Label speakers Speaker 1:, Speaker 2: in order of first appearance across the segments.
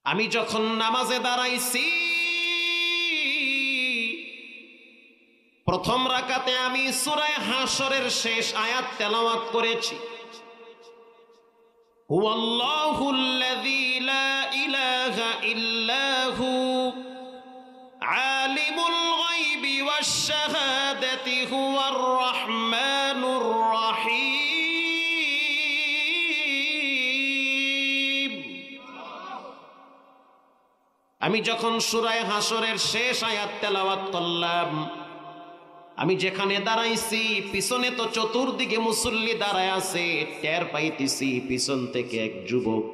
Speaker 1: আমি যখন নামাজে দাঁড়াইছি, প্রথম রাকাতে আমি সূরা হাশরের শেষ আয়াত তেলাওয়াত করেছি। হুয়াল্লাহুল্লাযী লা ইলাহা ইল্লা হু আলিমুল গায়বি ওয়াশ শাহাদাতি হুয়ার রাহমানুর রাহিম। আমি যখন সূরা হাশরের শেষ আয়াত তেলাওয়াত করলাম, আমি যেখানে দাঁড়াইছি পিছনে তো চতুর্দিকে মুসল্লি দাঁড়ায় আছে, টের পাইতেছি পিছন থেকে এক যুবক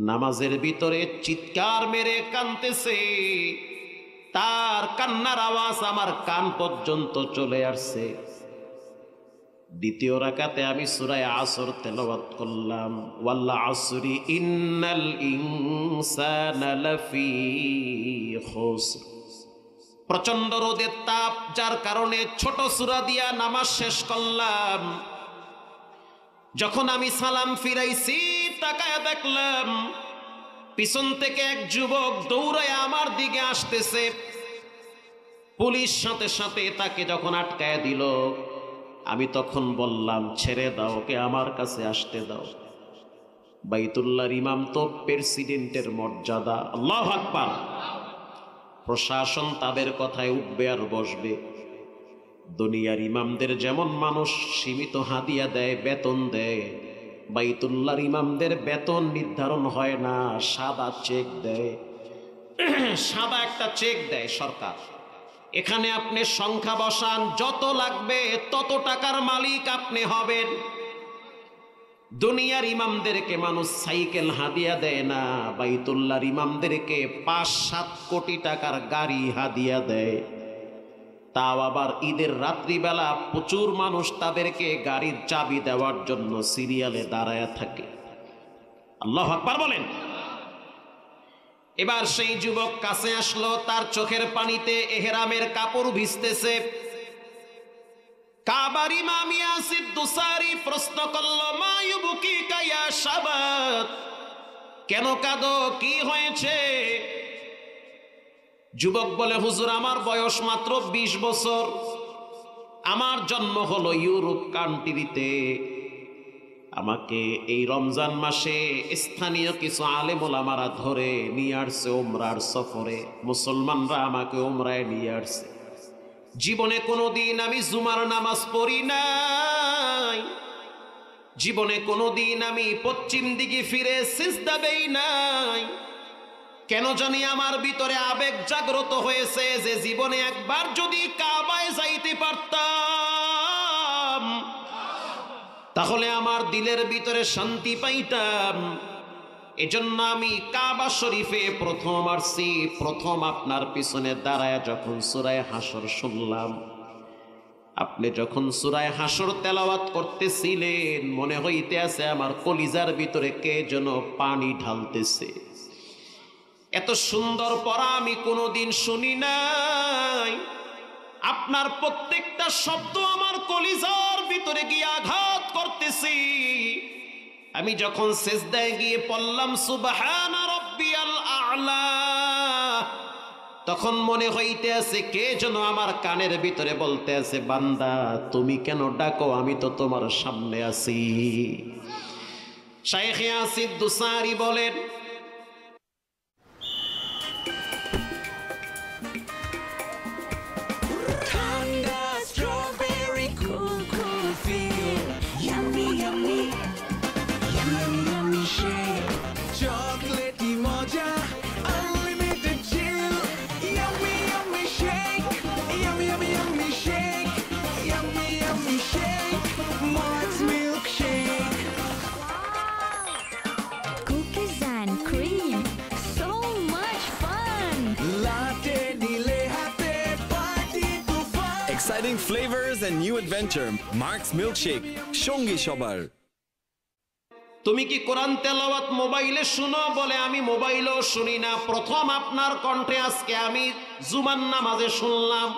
Speaker 1: নামাজের ভিতরে চিৎকার মেরে কাঁদতেছে। তার কান্নার আওয়াজ আমার কান পর্যন্ত চলে আসছে। দ্বিতীয় রাকাতে আমি সূরা আসর তেলাওয়াত করলাম, ওয়াল আসরি ইন্নাল ইনসানা লাফি খুসর। প্রচন্ড রোদের তাপ, যার কারণে ছোট সূরা দিয়া নামাজ শেষ করলাম। যখন আমি সালাম ফিরাইছি, তাকায় দেখলাম পিছন থেকে এক যুবক দৌড়ায় আমার দিকে আসতেছে। পুলিশ সাথে সাথে তাকে যখন আটকায় দিল, আমি তখন বললাম, ছেড়ে দাও, ওকে আমার কাছে আসতে দাও। বাইতুল্লাহর ইমাম তো প্রেসিডেন্টের মর্যাদা, আল্লাহু আকবার। প্রশাসন তাদের কথায় উঠবে আর বসবে। দুনিয়ার ইমামদের যেমন মানুষ সীমিত হাদিয়া দেয়, বেতন দেয়, বাইতুল্লাহর ইমামদের বেতন নির্ধারণ হয় না, সাদা চেক দেয়। সাদা একটা চেক দেয় সরকার। এখানে আপনি সংখ্যা বসান, যত লাগবে তত টাকার মালিক আপনি হবেন। দুনিয়ার ইমামদেরকে মানুষ সাইকেল হাদিয়া দেয় না, বাইতুল্লাহর ইমামদেরকে ৫-৭ কোটি টাকার গাড়ি হাদিয়া দেয়। তাও আবার ঈদের রাত্রিবেলা প্রচুর মানুষ তাদেরকে গাড়ির চাবি দেওয়ার জন্য সিরিয়ালে দাঁড়ায় থাকে। আল্লাহু আকবার বলেন। এবার সেই যুবক কাছে আসলো, তার চোখের পানিতে এহরামের কাপড় ভিজতেছে। কাবার ইমাম ইয়াসিদ দুসারি প্রশ্ন করলো, মা ইউবকিকা ইয়া শাবাব, কেন কাঁদো, কি হয়েছে? যুবক বলে, হুজুর আমার বয়স মাত্র ২০ বছর, আমার জন্ম হলো ইউরোপ কান্ট্রিতে। আমাকে এই রমজান মাসে স্থানীয় কিছু আলেম ওলামারা ধরে নিয়ে আসছে ওমরার সফরে। মুসলমানরা আমাকে ওমরায় নিয়ে আসছে। জীবনে কোনোদিন আমি জুমার নামাজ পড়ি নাই, জীবনে কোনোদিন আমি পশ্চিম দিকে ফিরে সিজদা দেই নাই। কেন জানি আমার ভিতরে আবেগ জাগ্রত হয়েছে যে জীবনে একবার যদি কাবায় যাইতে পারতাম, তাহলে আমার দিলের ভিতরে শান্তি পাইতাম। এজন্য আমি কাবা শরীফে প্রথম আসছি। প্রথম আপনার পিছনে দাঁড়ায় যখন সূরা হাশর শুনলাম, আপনি যখন সূরা হাশর তেলাওয়াত করতেছিলেন, মনে হইতে আছে আমার কলিজার ভিতরে কে যেন পানি ঢালতেছে। এত সুন্দর পড়া আমি কোনোদিন শুনি নাই। আপনার প্রত্যেকটা শব্দ আমার কলিজার ভিতরে গিয়ে আঘাত করতেছি। আমি যখন সিজদায় গিয়ে পড়লাম সুবহানা রাব্বিয়াল আ'লা, তখন মনে হইতে আছে কে যেন আমার কানের ভিতরে বলতে আছে, বান্দা তুমি কেন ডাকো, আমি তো তোমার সামনে আছি। শাইখ ইয়াসিদ দুসারি বলেন,
Speaker 2: Exciting flavors and new adventure. Mark's Milkshake. সঙ্গী সবার।
Speaker 1: তুমি কি কোরআন তেলাওয়াত মোবাইলে শুনো? বলে আমি মোবাইলেও শুনি না, প্রথম আপনার কণ্ঠে আজকে আমি জুমার নামাজে শুনলাম।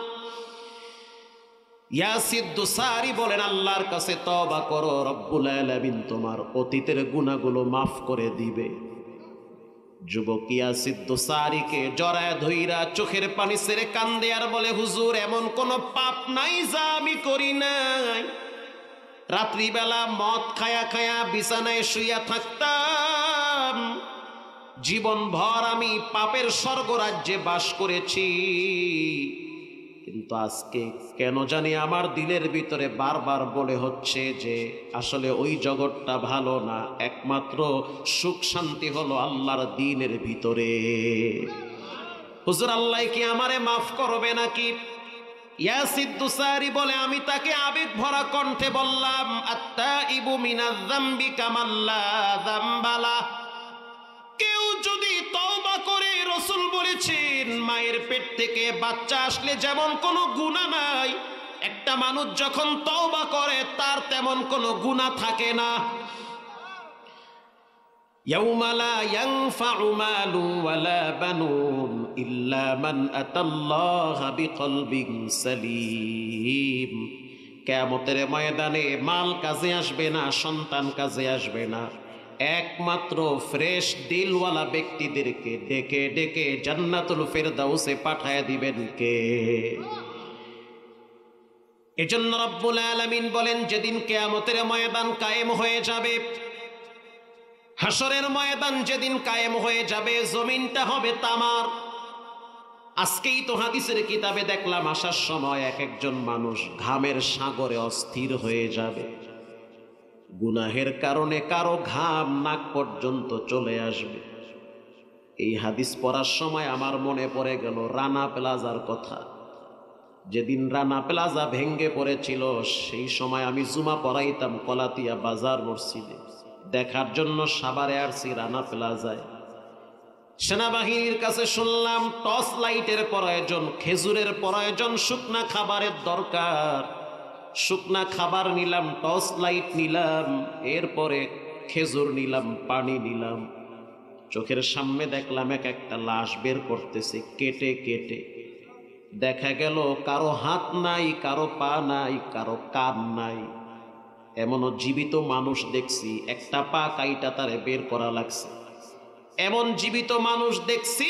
Speaker 1: ইয়াসিদ দুসারি বলেন, আল্লাহর কাছে তওবা করো, রব্বুল আলামিন তোমার অতীতের গুনাহগুলো মাফ করে দিবে। যুবক ইয়াসিদ দোসারিকে জড়ায় ধইরা চোখের পানি ছেড়ে কান্দে আর বলে, হুজুর এমন কোনো পাপ নাই যা আমি করি নাই। রাত্রিবেলা মদ খায়া খায়া বিছানায় শুইয়া থাকতাম, জীবন ভর আমি পাপের স্বর্গরাজ্যে বাস করেছি, কিন্তু আজকে কেন জানি আমার দিলের ভিতরে বারবার বলে হচ্ছে যে আসলে ওই জগৎটা ভালো না, একমাত্র সুখ শান্তি হলো আল্লাহর দ্বীনের ভিতরে। হুজুর আল্লাহ কি আমারে মাফ করবে নাকি? ইয়াসিদ দুসারি বলে, আমি তাকে আবেগ ভরা কণ্ঠে বললাম, আত্তাইবু মিনাজ যামবি কামাল্লা যামবালা। কেউ যদি তওবা করে, রাসূল বলেছেন মায়ের পেট থেকে বাচ্চা আসলে যেমন কোনো গুনাহ নাই, একটা মানুষ যখন তওবা করে তার তেমন কোনো গুনাহ থাকে না। ইয়াউমা লা ইয়ানফাউ মালু ওয়ালা বানুন ইল্লা মান আতাল্লাহা বিকলবিন সালিম। কিয়ামতের ময়দানে মাল কাজে আসবে না, সন্তান কাজে আসবে না, একমাত্র ফ্রেশ দিলওয়ালা ব্যক্তিদেরকে ডেকে ডেকে জান্নাতুল ফেরদাউসে পাঠায় দিবেন কে? এজন্য রব্বুল আলামিন বলেন, যেদিন কিয়ামতের ময়দান কায়েম হয়ে যাবে, হাসরের ময়দান যেদিন কায়েম হয়ে যাবে, জমিনটা হবে তামার। আজকেই তো হাদিসের কিতাবে দেখলাম আসার সময় এক একজন মানুষ ঘামের সাগরে অস্থির হয়ে যাবে। গুনাহের কারণে কারো ঘাম নাক পর্যন্ত চলে আসবে। এই হাদিস পড়ার সময় আমার মনে পড়ে গেল রানা প্লাজার কথা। যেদিন রানা প্লাজা ভেঙ্গে পড়েছিল, সেই সময় আমি জুমা পড়াইতাম কলাতিয়া বাজার মসজিদে। দেখার জন্য সাভারে আসছি রানা প্লাজায়। সেনাবাহিনীর কাছে শুনলাম টর্চ লাইটের প্রয়োজন, খেজুরের প্রয়োজন, শুকনা খাবারের দরকার। শুকনা খাবার নিলাম, টর্চ লাইট নিলাম, এরপরে খেজুর নিলাম, পানি নিলাম। চোখের সামনে দেখলাম এক একটা লাশ বের করতেছে কেটে কেটে। দেখা গেল কারো হাত নাই, কারো পা নাই, কারো কান নাই। এমনও জীবিত মানুষ দেখছি একটা পা কাইটা তারে বের করা লাগছে। এমন জীবিত মানুষ দেখছি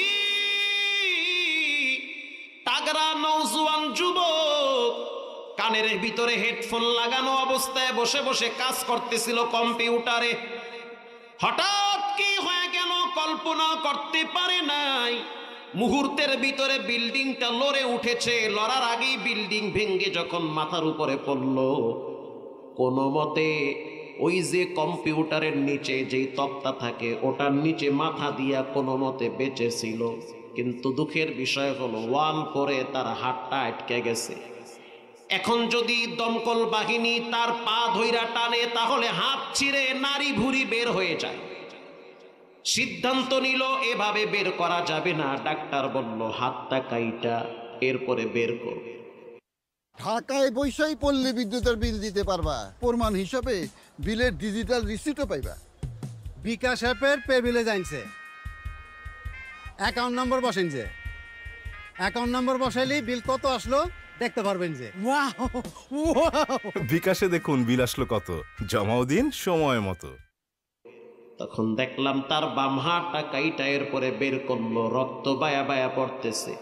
Speaker 1: তাগড়া নওজোয়ান যুবক কানের ভিতরে হেডফোন লাগানো অবস্থায় বসে বসে কাজ করতেছিল কম্পিউটারে। হঠাৎ কি হয়ে গেল কল্পনা করতে পারে নাই। মুহূর্তের ভিতরে বিল্ডিংটা লড়ে উঠেছে, লড়ার আগেই বিল্ডিং ভেঙে যখন মাথার উপরে পড়ল, কোনো মতে ওই যে কম্পিউটারের নিচে যেই তক্তা থাকে ওটার নিচে মাথা দিয়া কোনো মতে বেঁচে ছিল। কিন্তু দুঃখের বিষয় হলো ওয়াল পরে তার হাতটা আটকে গেছে। এখন যদি দমকল বাহিনী তার পা ধইরা টানে তাহলে হাত ছিঁড়ে নাড়ি ভুঁড়ি বের হয়ে যায়। সিদ্ধান্ত নিল এভাবে বের করা যাবে না। ডাক্তার বলল হাতটা কাইটা এরপরে বের করবে।
Speaker 3: ঢাকায় বৈশাই পল্লী বিদ্যুতের বিল দিতে পারবা, প্রমাণ হিসাবে বিলের ডিজিটাল রিসিটও পাইবা।
Speaker 4: বিকাশ অ্যাপের পে বিলে জানছে অ্যাকাউন্ট নম্বর বসেন, যে অ্যাকাউন্ট নম্বর বসাইলেই বিল কত আসলো দেখতে পারবেন। যে
Speaker 5: বিকাশে দেখুন বিল আসলো কত, জমাও দিন সময় মতো।
Speaker 1: তখন দেখলাম তার বাম হাতটা কাইটা এরপরে বের করলো, রক্ত বায়া বায়া পড়তেছে।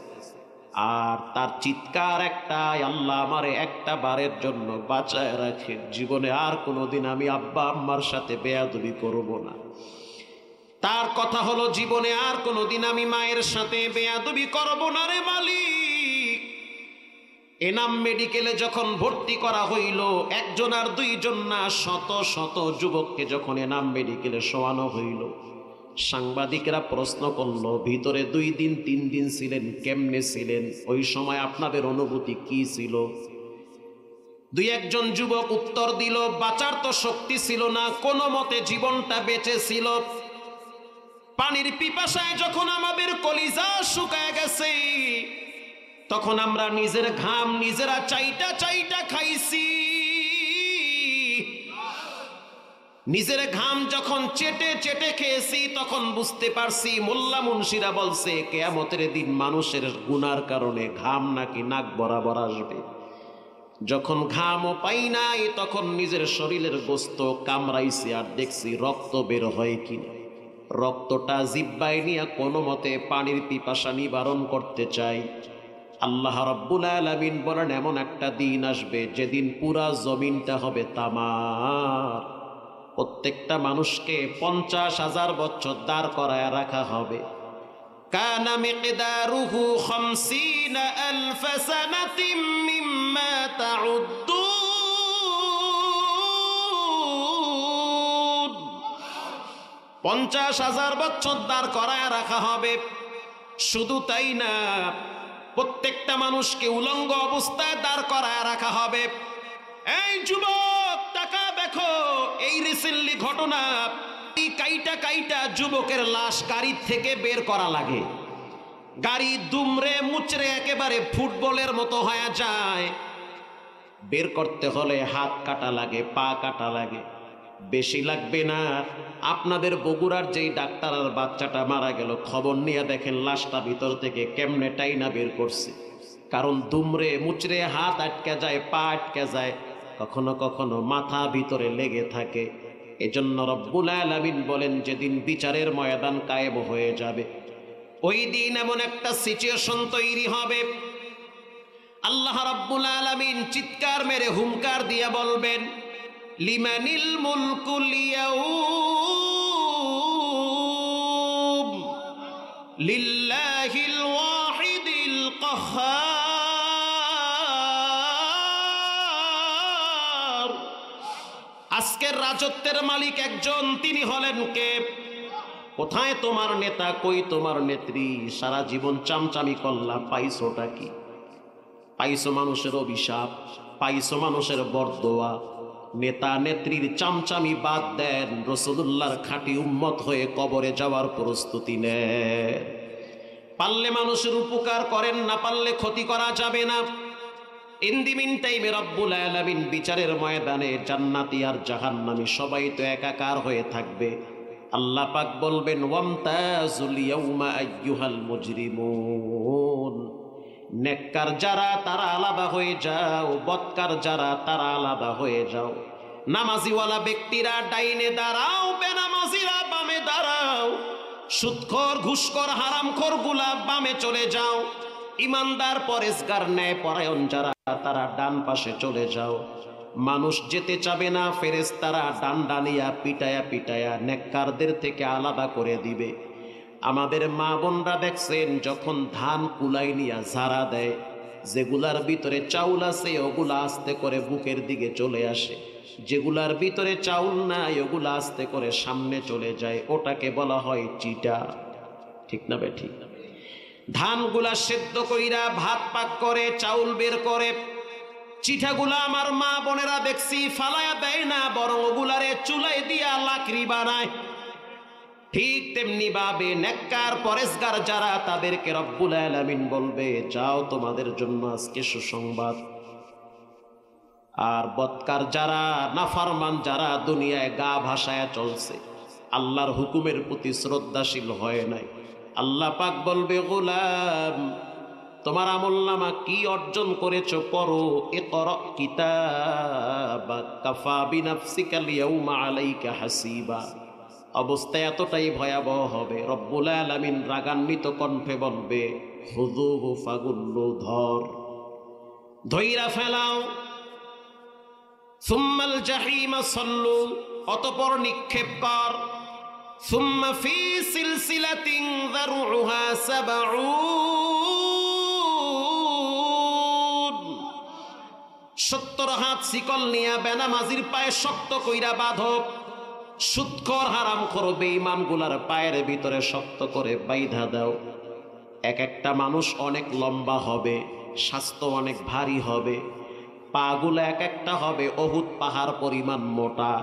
Speaker 1: আর তার চিৎকার একটাই, আল্লাহ আমারে একটা বারের জন্য বাঁচায় রাখে, জীবনে আর কোনোদিন আমি আব্বা আম্মার সাথে বেয়াদবি করব না। তার কথা হলো জীবনে আর কোনোদিন আমি মায়ের সাথে বেয়াদবি করব না রে মালিক। এনাম মেডিকেলে যখন ভর্তি করা হইল, একজন আর দুইজন না, শত শত যুবককে যখন এনাম মেডিকেলে শোয়ানো হইল, সাংবাদিকরা প্রশ্ন করলো ভিতরে 2 দিন 3 দিন ছিলেন, কেমনে ছিলেন, ওই সময় আপনাদের অনুভূতি কি ছিল? 2-1 যুবক উত্তর দিল, বাঁচার তো শক্তি ছিল না, কোনো মতে জীবনটা বেঁচে ছিল। পানির পিপাসায় যখন আমাদের কলিজা শুকায় গেছে, তখন আমরা নিজের ঘাম নিজেরা চাইটা চাইটা খাইছি। নিজের ঘাম যখন চেটে চেটে খেয়েছি তখন বুঝতে পারছি, মোল্লা মুন্সিরা বলছে কিয়ামতের দিন মানুষের গুনার কারণে ঘাম নাকি নাক বরাবর আসবে। যখন ঘামও পাই নাই তখন নিজের শরীরের গোস্ত কামড়াইছি আর দেখছি রক্ত বের হয় কিনা। রক্তটা জিব্বায় নিয়ে কোনো মতে পানির পিপাসা নিবারণ করতে চাই। আল্লাহ রাব্বুল আলামিন বলেন এমন একটা দিন আসবে যেদিন পুরা জমিনটা হবে তামার। প্রত্যেকটা মানুষকে 50,000 বছর দাঁড় করায় রাখা হবে। কানা মিকদারুহু 50,000 সানাতিন মিম্মা তাউদ্দুন। 50,000 বছর দাঁড় করায় রাখা হবে। শুধু তাই না, প্রত্যেকটা মানুষকে উলঙ্গ অবস্থায় দাঁড় করায় রাখা হবে। এই যুবক টাকা দেখো, এই রিসেন্টলি ঘটনা, এই কাইটা কাইটা যুবকের লাশ গাড়ির থেকে বের করা লাগে। গাড়ি দুমড়ে মুচড়ে একেবারে ফুটবলের মতো হয়ে যায়। বের করতে হলে হাত কাটা লাগে, পা কাটা লাগে। বেশি লাগবে না, আপনাদের বগুড়ার যেই ডাক্তার আর বাচ্চাটা মারা গেল, খবর নিয়ে দেখেন লাশটা ভিতর থেকে কেমনে টাইনা বের করছে। কারণ দুমড়ে মুচড়ে হাত আটকে যায়, পা আটকে যায়, কখনো কখনো মাথা ভিতরে লেগে থাকে। এজন্য রব্বুল আলামিন বলেন যেদিন বিচারের ময়দান কায়েম হয়ে যাবে, ওই দিন এমন একটা সিচুয়েশন তৈরি হবে, আল্লাহ রাব্বুল আলামিন চিৎকার মেরে হুঙ্কার দিয়ে বলবেন, লিমানিল মুলকুল ইয়াউম লিল্লাহিল ওয়াহিদিল কাহ্হার। আজকের রাজত্বের মালিক একজন, তিনি হলেন কে? কোথায় তোমার নেতা, কই তোমার নেত্রী? সারা জীবন চামচামি করলা, পাইছোটা কি? পাইছো মানুষের অভিশাপ, পাইছো মানুষের বরদোয়া। নেতা নেত্রীর চামচামি বাদ দেন, রাসূলুল্লাহর খাঁটি উম্মত হয়ে কবরে যাওয়ার প্রস্তুতি নেন। পারলে মানুষের উপকার করেন, না পারলে ক্ষতি করা যাবে না। ইন দি মিন টাইমে রব্বুল আলামিন বিচারের ময়দানে জান্নাতি আর জাহান্নামী সবাই তো একাকার হয়ে থাকবে। আল্লাহ পাক বলবেন, ওয়ামতাজুল ইয়াউমা আইয়ুহাল মুজরিমুন। নেককার যারা তারা আলাদা হয়ে যাও, বদকার যারা তারা আলাদা হয়ে যাও। নামাজিওয়ালা ব্যক্তিরা ডাইনে দাঁড়াও, বেনামাজিরা বামে দাঁড়াও। সুদখোর, ঘুষখোর, হারামখোর গুলা বামে চলে যাও। ইমানদার, পরেশগার, ন্যায় পরায়ণ যারা তারা ডান পাশে চলে যাও। মানুষ যেতে চাবে না, ফেরেশতারা ডান ডানিয়া পিটায়া পিটায়া নেককারদের থেকে আলাদা করে দিবে। আমাদের মা বোনরা দেখছেন, যখন ধান কুলাই নিয়া ঝাড়া দেয়, যেগুলার ভিতরে চাউল আছে ওগুলা আস্তে করে বুকের দিকে চলে আসে, যেগুলার ভিতরে চাউল নাই ওগুলা আস্তে করে সামনে চলে যায়। ওটাকে বলা হয় চিটা। ঠিক না বে ঠিক? ধানগুলা সেদ্ধ কইরা ভাত পাক করে চাউল বের করে, চিঠাগুলা আমার মা বোনেরা দেখছি ফালায়া দেয় না, বরং ওগুলারে চুলাই দিয়া লাকড়ি বানায়। ঠিক তেমনি ভাবে নেককার পরেশগার যারা, তাদেরকে রব্বুল আলামিন বলবে, যাও তোমাদের জন্য আজকে সুসংবাদ। আর বদকার যারা, নাফরমান যারা দুনিয়ায় গা ভাসায়া চলছে, আল্লাহর হুকুমের প্রতি শ্রদ্ধাশীল হয় নাই, আল্লাহ পাক বলবে, গোলাম তোমার আমলনামা কি অর্জন করেছো পড়ো। ইকরা কিতাবাক কাফা বিনাফসিকাল ইয়াউমা আলাইকা হাসিবা। অবস্থা এতটাই ভয়াবহ হবে, রব্বুল আলামিন রাগান্বিত কণ্ঠে বলবে, খুযুহু ফাগুল্লু, ধইরা ফেলাও। সুম্মাল জাহিমা সাল্লু, অতঃপর নিক্ষেপ কর। সুম্মা ফি সিলসিলাতিন যারউহা 70 হাত শিকল নিয়া বেনামাজির পায়ে শক্ত কইরা বাঁধো। সুদখোর, হারামখোর, বেঈমান গুলার পায়ের ভিতরে শক্ত করে বাইধা দাও। এক একটা মানুষ অনেক লম্বা হবে, স্বাস্থ্য অনেক ভারী হবে, পাগুলো এক একটা হবে অহুদ পাহাড় পরিমাণ মোটা।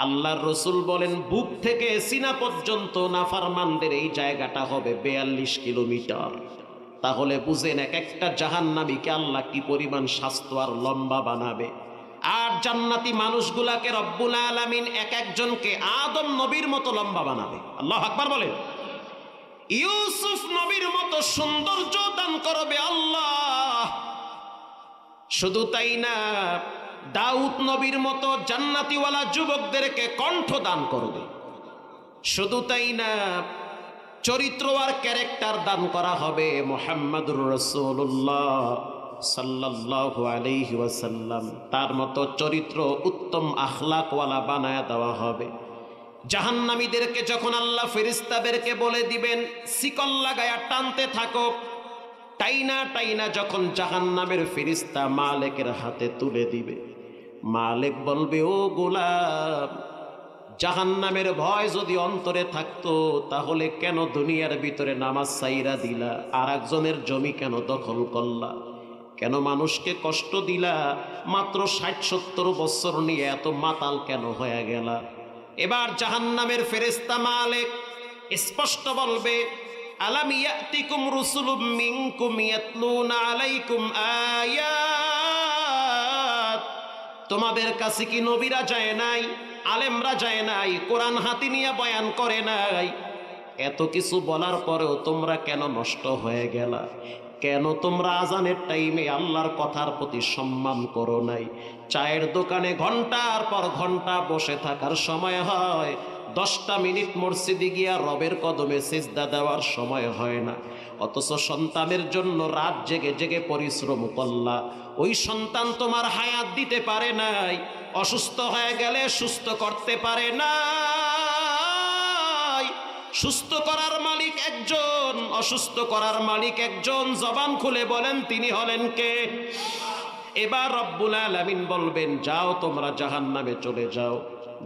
Speaker 1: আল্লাহর রসুল বলেন, বুক থেকে সিনা পর্যন্ত নাফরমানদের এই জায়গাটা হবে 42 কিলোমিটার। তাহলে বুঝেন এক একটা জাহান্নামীকে আল্লাহ কি পরিমাণ স্বাস্থ্য আর লম্বা বানাবে। আর জান্নাতি মানুষগুলাকে রব্বুল আলামিন এক একজনকে আদম নবীর মতো লম্বা বানাবে। আল্লাহু আকবার বলেন। ইউসুফ নবীর মতো সৌন্দর্য দান করবে আল্লাহ। শুধু তাই না, দাউদ নবীর মতো জান্নাতিওয়ালা যুবকদেরকে কণ্ঠ দান করবে। শুধু তাই না, চরিত্র আর ক্যারেক্টার দান করা হবে মুহাম্মাদুর রাসূলুল্লাহ সাল্লাল্লাহু আলাইহি ওয়াসাল্লাম, তার মতো চরিত্র উত্তম আখলাকওয়ালা বানায়া দেওয়া হবে। জাহান্নামীদেরকে যখন আল্লাহ ফেরেশতাদেরকে বলে দিবেন শিকল লাগায়া টানতে থাকো, টাইনা টাইনা যখন জাহান্নামের ফেরেশতা মালিকের হাতে তুলে দিবে, মালিক বলবে, ও গোলাম, জাহান্নামের ভয় যদি অন্তরে থাকতো তাহলে কেন দুনিয়ার ভিতরে নামাজ সাইরা দিলা, আর একজনের জমি কেন দখল করলা, কেন মানুষকে কষ্ট দিলা, মাত্র ৬০-৭০ বছর নিয়ে এত মাতাল কেন হয়ে গেলা। এবার জাহান্নামের ফেরেশতা মালিক স্পষ্ট বলবে, আলাম ইয়াতিকুম রুসুলুম মিনকুম ইয়াতলুনা আলাইকুম আয়াত, তোমাদের কাছে কি নবীরা যায় নাই, আলেমরা যায় নাই, কোরআন হাতে নিয়ে বয়ান করে নাই? এত কিছু বলার পরেও তোমরা কেন নষ্ট হয়ে গেলা? কেন তোমরা আজানের টাইমে আল্লাহর কথার প্রতি সম্মান করো নাই? চায়ের দোকানে ঘন্টার পর ঘন্টা বসে থাকার সময় হয়, 10টা মিনিট মসজিদে গিয়া রবের কদমে সিজদা দেওয়ার সময় হয় না, অথচ সন্তানের জন্য রাত জেগে জেগে পরিশ্রম করলা। ওই সন্তান তোমার হায়াত দিতে পারে নাই, অসুস্থ হয়ে গেলে সুস্থ করতে পারে নাই। সুস্থ করার মালিক একজন, অসুস্থ করার মালিক একজন। জবান খুলে বলেন তিনি হলেন কে? এবার রব্বুল আলামিন বলবেন, যাও তোমরা জাহান্নামে চলে যাও।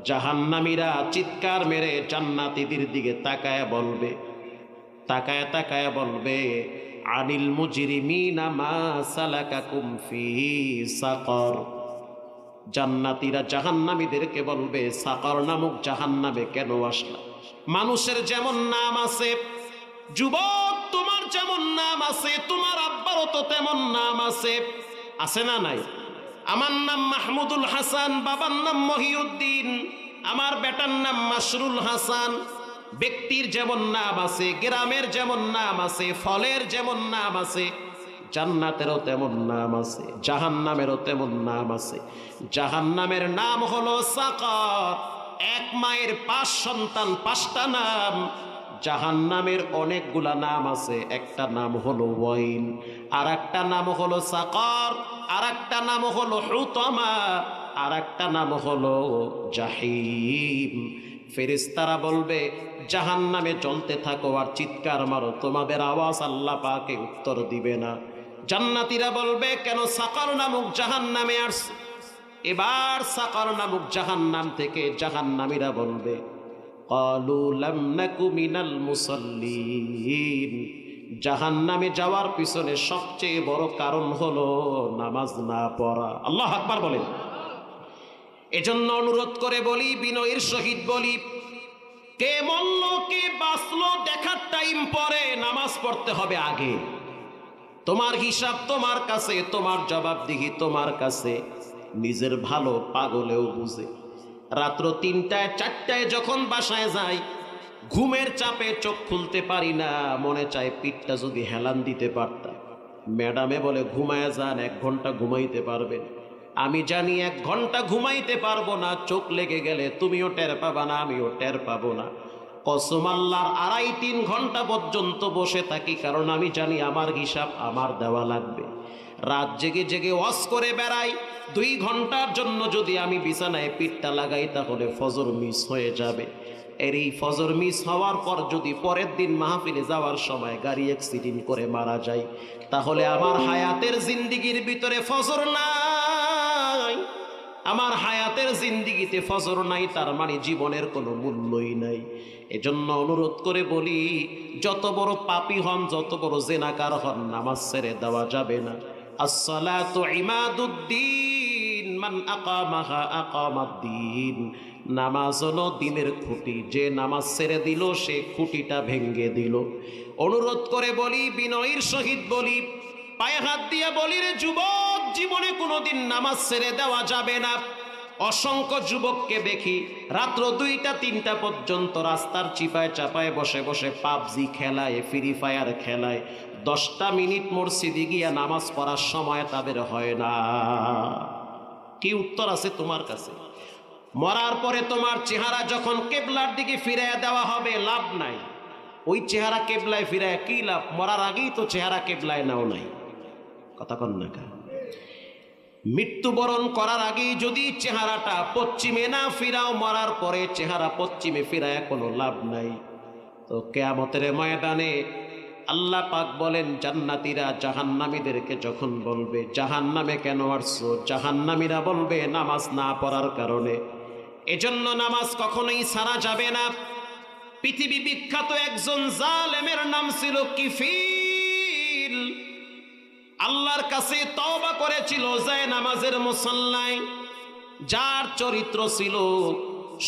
Speaker 1: জাহান্নামীরা চিৎকার মেরে জান্নাতীদের দিকে তাকায় বলবে, তাকায় তাকায় বলবে, আনিল মুজরিমিনা মা সালাকাকুম ফি সাকর। জান্নাতীরা জাহান্নামীদেরকে বলবে, সাকর নামক জাহান্নামে কেন আসলা? মানুষের যেমন নাম আছে, যুবক তোমার যেমন নাম আছে, তোমার আব্বারও তো তেমন নাম আছে, আছে না নাই? আমার নাম মাহমুদুল হাসান, বাবার নাম মহিউদ্দিন, আমার বেটার নাম মাসরুল হাসান। ব্যক্তির যেমন নাম আছে, গ্রামের যেমন নাম আছে, ফলের যেমন নাম আছে, জান্নাতেরও তেমন নাম আছে, জাহান্নামেরও তেমন নাম আছে। জাহান্নামের নাম হলো সাকার। এক মায়ের 5 সন্তান, 5টা নাম। জাহান্নামের অনেকগুলা নাম আছে, একটা নাম হলো ওয়াইন, আর একটা নাম হলো সাকার, আর একটা নাম হলো হুতামা, আর একটা নাম হলো জাহিম। ফেরেশতারা বলবে, জাহান্নামে জ্বলতে থাকো আর চিৎকার মারো, তোমাদের আওয়াজ আল্লাহ পাকে উত্তর দিবে না। জান্নাতীরা বলবে, কেন সাকার নামক জাহান্নামে আসছে? এবার সাকার নামক জাহান্নাম থেকে জাহান্নামীরা বলবে, ক্বালু লাম নাকু মিনাল মুসাল্লিন। জাহান্নামে যাওয়ার পিছনে সবচেয়ে বড় কারণ হলো নামাজ না পড়া। আল্লাহু আকবার বলেন। এজন্য অনুরোধ করে বলি, বিনয়ের সহিত বলি, কে মরল কে বাঁচলো দেখার টাইম পরে, নামাজ পড়তে হবে আগে। তোমার হিসাব তোমার কাছে, তোমার জবাবদিহি তোমার কাছে। নিজের ভালো পাগলেও বুঝে। রাত্র 3টায় 4টায় যখন বাসায় যাই, ঘুমের চাপে চোখ খুলতে পারি না, মনে চায় পিঠটা যদি হেলান দিতে পারতাম। ম্যাডামে বলে, ঘুমায় যান, 1 ঘন্টা ঘুমাইতে পারবেন। আমি জানি 1 ঘন্টা ঘুমাইতে পারবো না, চোখ লেগে গেলে তুমিও টের পাবা না, আমিও টের পাবো না। কসম আল্লাহর 2.5-3 ঘন্টা পর্যন্ত বসে থাকি, কারণ আমি জানি আমার হিসাব আমার দেওয়া লাগবে। রাত জেগে জেগে ওয়াজ করে বেড়াই, 2 ঘন্টার জন্য যদি আমি বিছানায় পিঠটা লাগাই তাহলে ফজর মিস হয়ে যাবে। এর এই ফজর মিস হওয়ার পর যদি পরের দিন মাহফিলে যাওয়ার সময় গাড়ি অ্যাক্সিডেন্ট করে মারা যায়, তাহলে আমার হায়াতের জিন্দিগির ভিতরে ফজর নাই। আমার হায়াতের জিন্দিগিতে ফজর নাই, তার মানে জীবনের কোনো মূল্যই নাই। এজন্য অনুরোধ করে বলি, যত বড় পাপী হন, যত বড় জেনাকার হন, নামাজ ছেড়ে দেওয়া যাবে না। আসসালাতু ইমাদুদ্দিন, মান আকামাহা আকামাদ্দিন। নামাজ হলো দিনের খুঁটি, যে নামাজ ছেড়ে দিল সে খুঁটিটা ভেঙ্গে দিল। অনুরোধ করে বলি, বিনয়ের সহিত বলি, পায়ে হাত দিয়ে বলি, রে যুবক, জীবনে কোনোদিন নামাজ ছেড়ে দেওয়া যাবে না। অসংখ্য যুবককে দেখি রাত্র 2টা-3টা পর্যন্ত রাস্তার চিপায় চাপায় বসে বসে পাবজি খেলায়, ফ্রি ফায়ার খেলায়। 10টা মিনিট মসজিদে গিয়া নামাজ পড়ার সময় তাদের হয় না। কি উত্তর আছে তোমার কাছে? মরার পরে তোমার চেহারা যখন কেবলার দিকে ফিরিয়ে দেওয়া হবে, লাভ নাই। ওই চেহারা কেবলায় ফিরায় কি লাভ? মরার আগেই তো চেহারা কেবলায় নাও নাই। কথা কন না কেন? মৃত্যুবরণ করার আগেই যদি চেহারাটা পশ্চিমে না ফিরাও, মরার পরে চেহারা পশ্চিমে ফিরায় কোনো লাভ নাই। তো কিয়ামতের ময়দানে আল্লাহ পাক বলেন, জান্নাতীরা জাহান্নামীদেরকে যখন বলবে, জাহান্নামে কেন আসছো? জাহান্নামীরা বলবে, নামাজ না পড়ার কারণে। এজন্য নামাজ কখনোই ছাড়া যাবে না। পৃথিবী বিখ্যাত একজন জালেমের নাম ছিল কিফিল। আল্লাহর কাছে তওবা করেছিল যায় নামাজের মুসাল্লায়। যার চরিত্র ছিল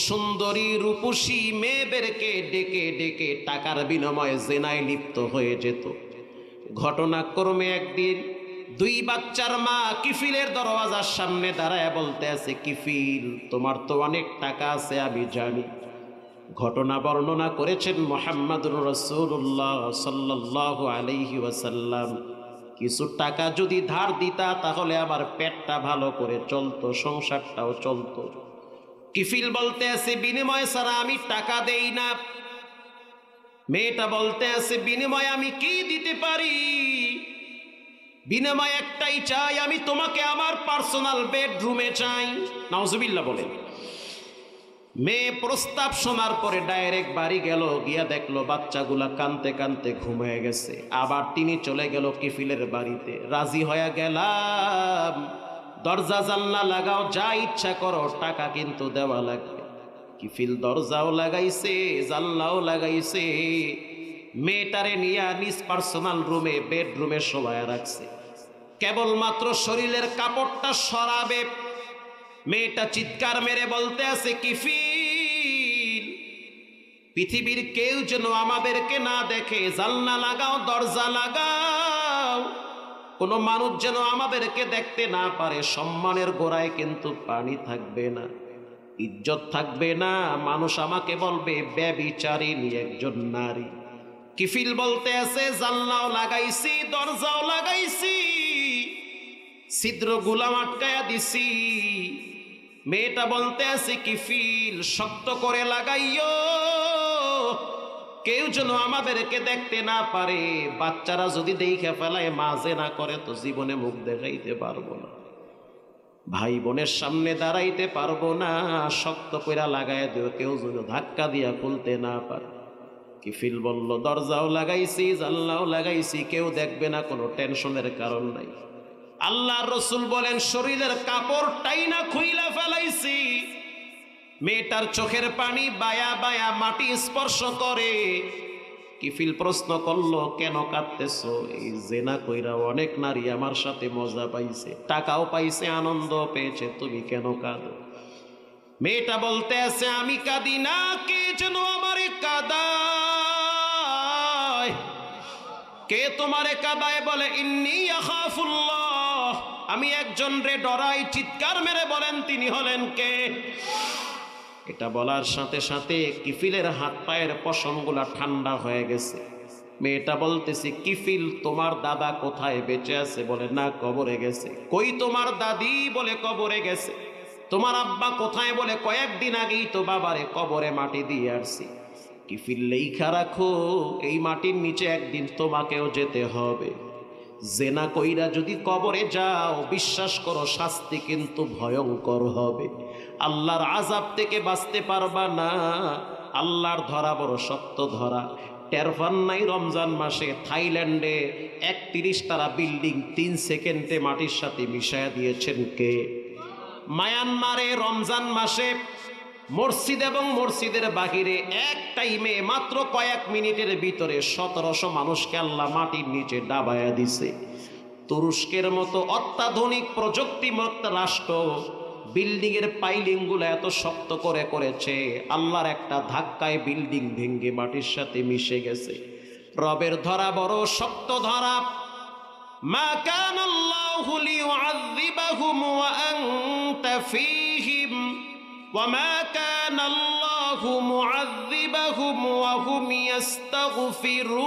Speaker 1: সুন্দরী রূপসী মেয়েদেরকে ডেকে ডেকে টাকার বিনিময়ে জেনায় লিপ্ত হয়ে যেত। ঘটনাক্রমে একদিন দুই বাচ্চার মা কিফিলের দরওয়াজার সামনে দাঁড়ায় বলতে আছে, কিফিল তোমার তো অনেক টাকা আছে আমি জানি। ঘটনা বর্ণনা করেছেন মুহাম্মদুর রাসূলুল্লাহ সাল্লাল্লাহু আলাইহি ওয়াসাল্লাম, কিছু টাকা যদি ধার দিতা তাহলে আমার পেটটা ভালো করে চলতো, সংসারটাও চলতো। কিফিল বলতে আছে, বিনিময় ছাড়া আমি টাকা দেই না। মেয়েটা বলতে আছে, বিনিময় আমি কি দিতে পারি? বিনিময় একটাই চাই, আমি তোমাকে আমার পার্সোনাল বেডরুমে চাই। নাউজুবিল্লাহ বলেন। মেয়ে প্রস্তাব শোনার পরে ডাইরেক্ট বাড়ি গেল, গিয়া দেখলো বাচ্চাগুলা কানতে কানতে ঘুমিয়ে গেছে। আবার তিনি চলে গেল কিফিলের বাড়িতে। রাজি হয়ে গেলাম, দরজা জানলা লাগাও, যা ইচ্ছা করো, টাকা কিন্তু দেওয়া লাগবে। কিফিল দরজাও লাগাইছে, জানলাও লাগাইছে। মেয়েটারে নিয়ে নিজ পার্সোনাল রুমে বেডরুমে শোয়ায় রাখছে। কেবলমাত্র শরীরের কাপড়টা সরাবে, মেয়েটা চিৎকার মেরে বলতে আছে, কিফিল পৃথিবীর কেউ যেন আমাদেরকে না দেখে, জানলা লাগাও, দরজা লাগাও, কোনো মানুষ যেন আমাদেরকে দেখতে না পারে। সম্মানের গোড়ায় কিন্তু পানি থাকবে না, ইজ্জত থাকবে না। মানুষ আমাকে বলবে ব্যভিচারিণী একজন নারী। কিফিল বলতে আছে, জানলাও লাগাইছি, দরজাও লাগাইছি, ছিদ্র গুলাম আটকায়া দিছি। মেয়েটা বলতে আছে, কিফিল শক্ত করে লাগাইও, কেউ যেন আমাদেরকে দেখতে না পারে। বাচ্চারা যদি দেখে ফেলায়, মাঝে না করে তো জীবনে মুখ দেখাইতে পারবো না, ভাই বোনের সামনে দাঁড়াইতে পারবো না। শক্ত করে লাগায় দিও, কেউ যেন ধাক্কা দিয়া খুলতে না পারে। কিফিল বলল, দরজাও লাগাইছি, জানলাও লাগাইছি, কেউ দেখবে না, কোনো টেনশনের কারণ নাই। আল্লাহর রাসূল বলেন, শরীরের কাপড়টাই না খুইলা ফেলাইছি। মেয়েটার চোখের পানি বায়া বায়া মাটি স্পর্শ করে। কিফিল প্রশ্ন করলো, কেন কাঁদতেছো? এই জেনা কইরা অনেক নারী আমার সাথে মজা পাইছে, টাকাও পাইছে, আনন্দ পেয়েছে, তুমি কেন কাঁদো? মেয়েটা বলতে আছে, আমি কাঁদি না, কে যেন আমারে কাঁদায়। কে তোমারে কাঁদায়? বলে, ইন্নী আখাফুল্লাহ, আমি একজন রে ডরাই। চিৎকার মেরে বলেন, তিনি হলেন কে? এটা বলার সাথে সাথে কিফিলের হাত পায়ের পশমগুলা ঠান্ডা হয়ে গেছে। মেয়েটা বলতেছে, কিফিল তোমার দাদা কোথায়, বেঁচে আছে? বলে, না, কবরে গেছে। কই তোমার দাদি? বলে, কবরে গেছে। তোমার আব্বা কোথায়? বলে, কয়েকদিন আগেই তো বাবারে কবরে মাটি দিয়ে আসছি। কিফিল লেখা রাখো, এই মাটির নিচে একদিন তোমাকেও যেতে হবে। জেনা কইরা যদি কবরে যাও, বিশ্বাস করো শাস্তি কিন্তু ভয়ঙ্কর হবে। আল্লাহর আযাব থেকে বাঁচতে পারবা না। আল্লাহর ধরা বড় শক্ত ধরা। টেরফান নাই, রমজান মাসে থাইল্যান্ডে 31 তারা বিল্ডিং 3 সেকেন্ডে মাটির সাথে মিশায়া দিয়েছেন কে? মায়ানমারে রমজান মাসে মসজিদ এবং মসজিদের বাহিরে এক টাইমে মাত্র কয়েক মিনিটের ভিতরে 1700 মানুষকে আল্লাহ মাটির নিচে ডাবায়া দিছে। তুরস্কের মতো অত্যাধুনিক প্রযুক্তিমুক্ত রাষ্ট্র বিল্ডিং এর পাইলিং গুলো এত শক্ত করে করেছে, আল্লাহর একটা ধাক্কায় বিল্ডিং ভেঙে মাটির সাথে মিশে গেছে। রবের ধরা বড় শক্ত ধরা। মা কানাল্লাহু লিয়ুআযযিবাহুম ওয়া আনতা ফীহিম ওয়া মা কানাল্লাহু মুআযযিবাহুম ওয়া হুম ইস্তাগফিরুন।